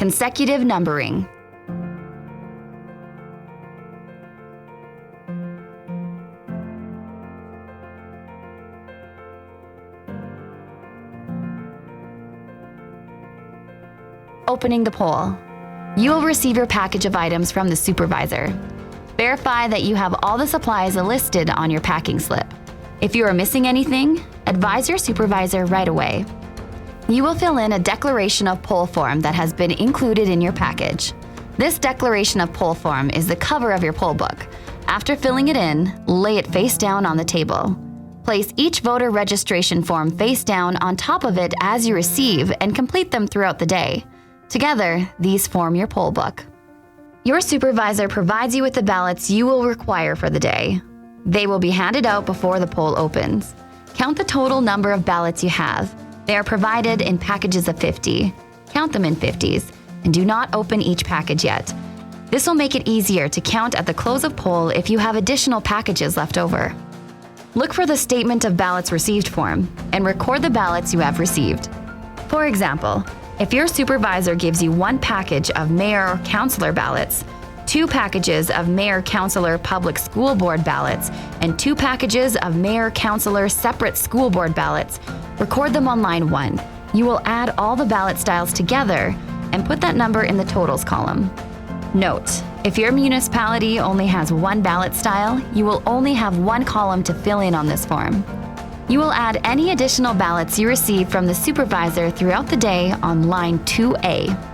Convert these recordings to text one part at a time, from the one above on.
Consecutive numbering. Opening the poll. You will receive your package of items from the supervisor. Verify that you have all the supplies listed on your packing slip. If you are missing anything, advise your supervisor right away. You will fill in a declaration of poll form that has been included in your package. This declaration of poll form is the cover of your poll book. After filling it in, lay it face down on the table. Place each voter registration form face down on top of it as you receive and complete them throughout the day. Together, these form your poll book. Your supervisor provides you with the ballots you will require for the day. They will be handed out before the poll opens. Count the total number of ballots you have. They are provided in packages of 50. Count them in 50s, and do not open each package yet. This will make it easier to count at the close of poll if you have additional packages left over. Look for the Statement of Ballots Received form and record the ballots you have received. For example, if your supervisor gives you one package of mayor or councilor ballots, 2 packages of mayor, councilor, public school board ballots, and 2 packages of mayor, councilor, separate school board ballots, record them on line 1. You will add all the ballot styles together and put that number in the totals column. Note, if your municipality only has one ballot style, you will only have one column to fill in on this form. You will add any additional ballots you receive from the supervisor throughout the day on line 2A.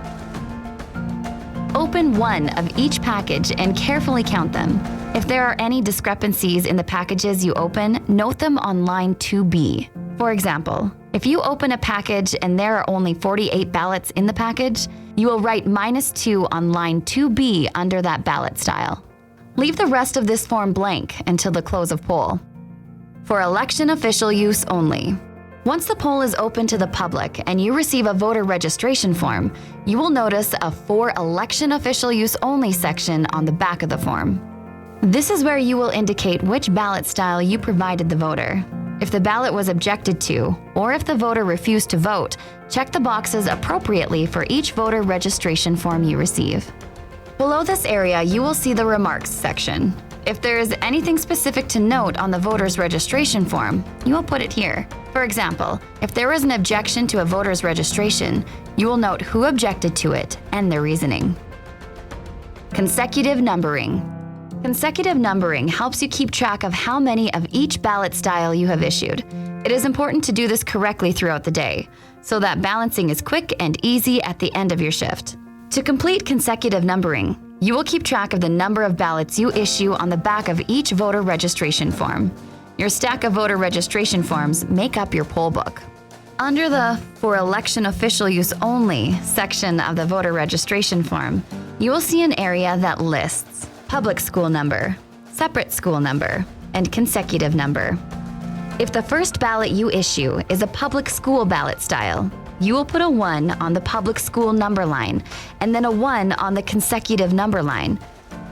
Open one of each package and carefully count them. If there are any discrepancies in the packages you open, note them on line 2B. For example, if you open a package and there are only 48 ballots in the package, you will write -2 on line 2B under that ballot style. Leave the rest of this form blank until the close of poll. For election official use only. Once the poll is open to the public and you receive a voter registration form, you will notice a For Election Official Use Only section on the back of the form. This is where you will indicate which ballot style you provided the voter. If the ballot was objected to, or if the voter refused to vote, check the boxes appropriately for each voter registration form you receive. Below this area, you will see the Remarks section. If there is anything specific to note on the voter's registration form, you will put it here. For example, if there is an objection to a voter's registration, you will note who objected to it and their reasoning. Consecutive numbering. Consecutive numbering helps you keep track of how many of each ballot style you have issued. It is important to do this correctly throughout the day, so that balancing is quick and easy at the end of your shift. To complete consecutive numbering, you will keep track of the number of ballots you issue on the back of each voter registration form. Your stack of voter registration forms make up your poll book. Under the For Election Official Use Only section of the voter registration form, you will see an area that lists public school number, separate school number, and consecutive number. If the first ballot you issue is a public school ballot style, you will put a 1 on the public school number line and then a 1 on the consecutive number line.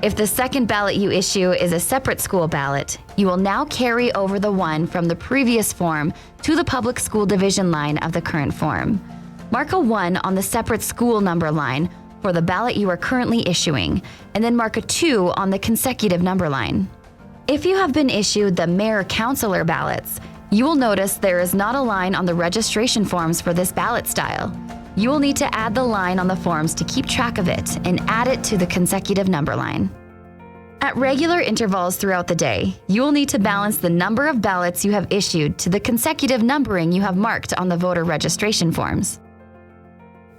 If the second ballot you issue is a separate school ballot, you will now carry over the 1 from the previous form to the public school division line of the current form. Mark a 1 on the separate school number line for the ballot you are currently issuing, and then mark a 2 on the consecutive number line. If you have been issued the mayor-councilor ballots, you will notice there is not a line on the registration forms for this ballot style. You will need to add the line on the forms to keep track of it and add it to the consecutive number line. At regular intervals throughout the day, you will need to balance the number of ballots you have issued to the consecutive numbering you have marked on the voter registration forms.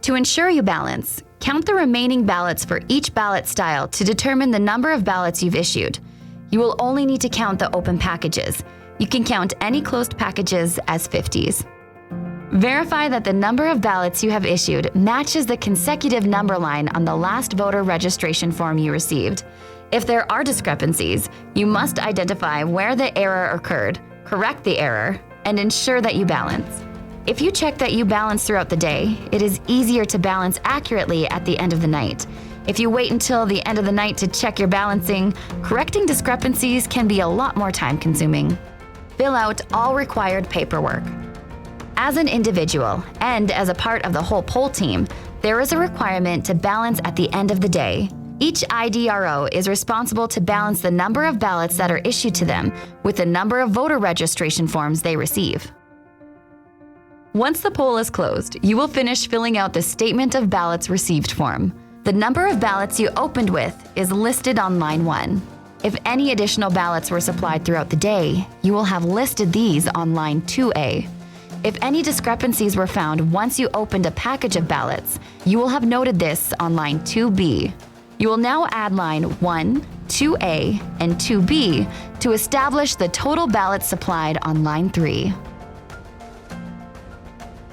To ensure you balance, count the remaining ballots for each ballot style to determine the number of ballots you've issued. You will only need to count the open packages. You can count any closed packages as 50s. Verify that the number of ballots you have issued matches the consecutive number line on the last voter registration form you received. If there are discrepancies, you must identify where the error occurred, correct the error, and ensure that you balance. If you check that you balance throughout the day, it is easier to balance accurately at the end of the night. If you wait until the end of the night to check your balancing, correcting discrepancies can be a lot more time-consuming. Fill out all required paperwork. As an individual and as a part of the whole poll team, there is a requirement to balance at the end of the day. Each IDRO is responsible to balance the number of ballots that are issued to them with the number of voter registration forms they receive. Once the poll is closed, you will finish filling out the Statement of Ballots Received form. The number of ballots you opened with is listed on line 1. If any additional ballots were supplied throughout the day, you will have listed these on line 2A. If any discrepancies were found once you opened a package of ballots, you will have noted this on line 2B. You will now add line 1, 2A, and 2B to establish the total ballots supplied on line 3.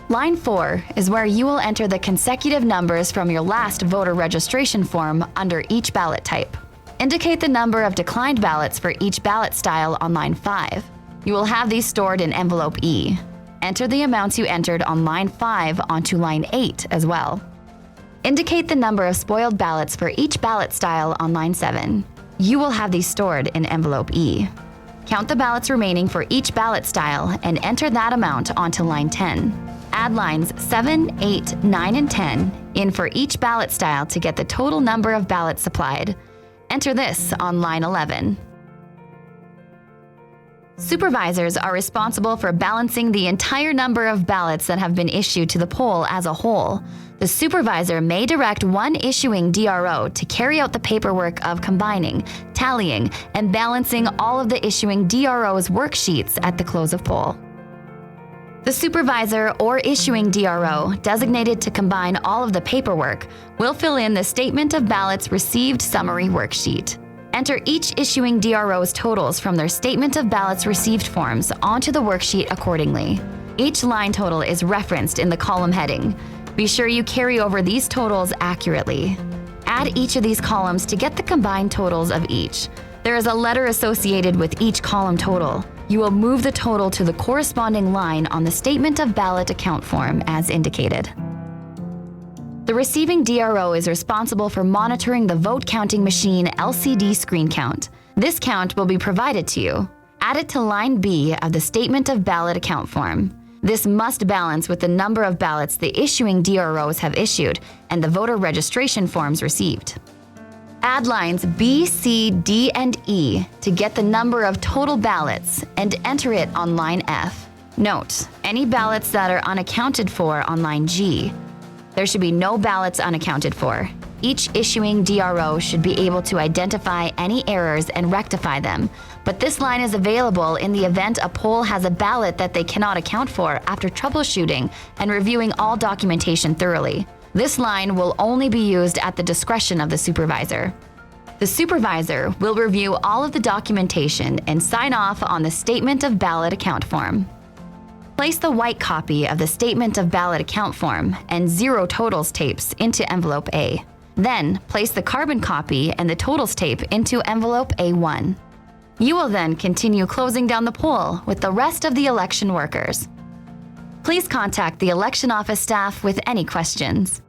Line 4 is where you will enter the consecutive numbers from your last voter registration form under each ballot type. Indicate the number of declined ballots for each ballot style on line 5. You will have these stored in envelope E. Enter the amounts you entered on line 5 onto line 8 as well. Indicate the number of spoiled ballots for each ballot style on line 7. You will have these stored in envelope E. Count the ballots remaining for each ballot style and enter that amount onto line 10. Add lines 7, 8, 9, and 10 in for each ballot style to get the total number of ballots supplied. Enter this on line 11. Supervisors are responsible for balancing the entire number of ballots that have been issued to the poll as a whole. The supervisor may direct one issuing DRO to carry out the paperwork of combining, tallying, and balancing all of the issuing DRO's worksheets at the close of poll. The supervisor or issuing DRO designated to combine all of the paperwork will fill in the Statement of Ballots Received summary worksheet. Enter each issuing DRO's totals from their Statement of Ballots Received forms onto the worksheet accordingly. Each line total is referenced in the column heading. Be sure you carry over these totals accurately. Add each of these columns to get the combined totals of each. There is a letter associated with each column total. You will move the total to the corresponding line on the Statement of Ballot account form as indicated. The receiving DRO is responsible for monitoring the vote counting machine LCD screen count. This count will be provided to you. Add it to line B of the Statement of Ballot account form. This must balance with the number of ballots the issuing DROs have issued and the voter registration forms received. Add lines B, C, D, and E to get the number of total ballots and enter it on line F. Note, any ballots that are unaccounted for on line G. There should be no ballots unaccounted for. Each issuing DRO should be able to identify any errors and rectify them, but this line is available in the event a poll has a ballot that they cannot account for after troubleshooting and reviewing all documentation thoroughly. This line will only be used at the discretion of the supervisor. The supervisor will review all of the documentation and sign off on the Statement of Ballot account form. Place the white copy of the Statement of Ballot account form and zero totals tapes into envelope A. Then place the carbon copy and the totals tape into envelope A1. You will then continue closing down the poll with the rest of the election workers. Please contact the election office staff with any questions.